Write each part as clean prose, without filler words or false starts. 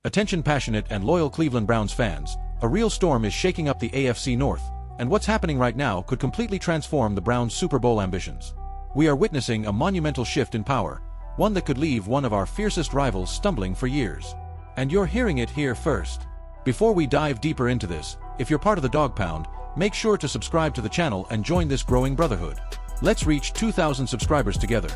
Attention passionate and loyal Cleveland Browns fans, a real storm is shaking up the AFC North, and what's happening right now could completely transform the Browns' Super Bowl ambitions. We are witnessing a monumental shift in power, one that could leave one of our fiercest rivals stumbling for years. And you're hearing it here first. Before we dive deeper into this, if you're part of the Dog Pound, make sure to subscribe to the channel and join this growing brotherhood. Let's reach 2,000 subscribers together.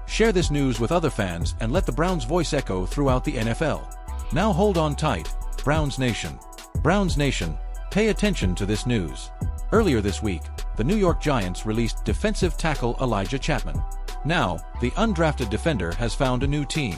Share this news with other fans and let the Browns' voice echo throughout the NFL. Now hold on tight, Browns Nation. Browns Nation, pay attention to this news. Earlier this week, the New York Giants released defensive tackle Elijah Chapman. Now, the undrafted defender has found a new team.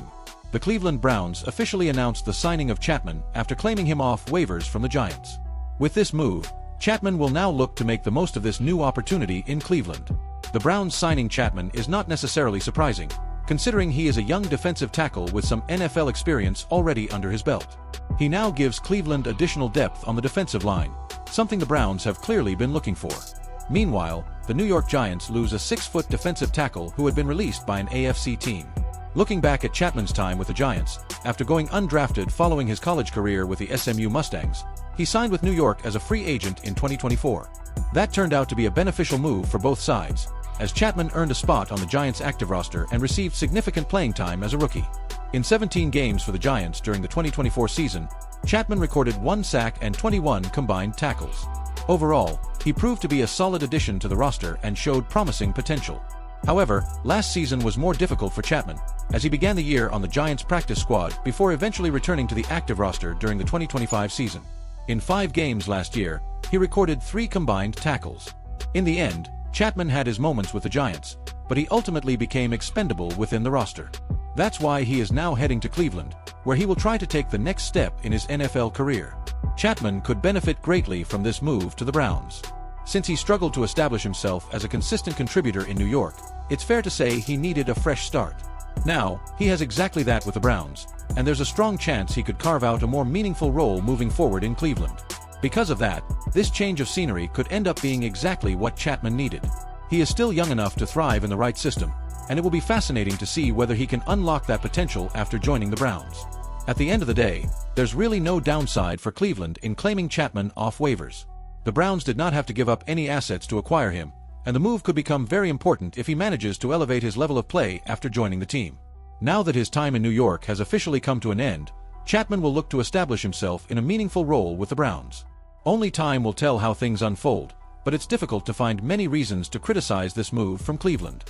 The Cleveland Browns officially announced the signing of Chapman after claiming him off waivers from the Giants. With this move, Chapman will now look to make the most of this new opportunity in Cleveland. The Browns signing Chapman is not necessarily surprising, considering he is a young defensive tackle with some NFL experience already under his belt. He now gives Cleveland additional depth on the defensive line, something the Browns have clearly been looking for. Meanwhile, the New York Giants lose a 6-foot defensive tackle who had been released by an AFC team. Looking back at Chapman's time with the Giants, after going undrafted following his college career with the SMU Mustangs, he signed with New York as a free agent in 2024. That turned out to be a beneficial move for both sides, as Chapman earned a spot on the Giants' active roster and received significant playing time as a rookie. In 17 games for the Giants during the 2024 season, Chapman recorded 1 sack and 21 combined tackles. Overall, he proved to be a solid addition to the roster and showed promising potential. However, last season was more difficult for Chapman, as he began the year on the Giants' practice squad before eventually returning to the active roster during the 2025 season. In 5 games last year, he recorded 3 combined tackles. In the end, Chapman had his moments with the Giants, but he ultimately became expendable within the roster. That's why he is now heading to Cleveland, where he will try to take the next step in his NFL career. Chapman could benefit greatly from this move to the Browns. Since he struggled to establish himself as a consistent contributor in New York, it's fair to say he needed a fresh start. Now, he has exactly that with the Browns, and there's a strong chance he could carve out a more meaningful role moving forward in Cleveland. Because of that, this change of scenery could end up being exactly what Chapman needed. He is still young enough to thrive in the right system, and it will be fascinating to see whether he can unlock that potential after joining the Browns. At the end of the day, there's really no downside for Cleveland in claiming Chapman off waivers. The Browns did not have to give up any assets to acquire him, and the move could become very important if he manages to elevate his level of play after joining the team. Now that his time in New York has officially come to an end, Chapman will look to establish himself in a meaningful role with the Browns. Only time will tell how things unfold, but it's difficult to find many reasons to criticize this move from Cleveland.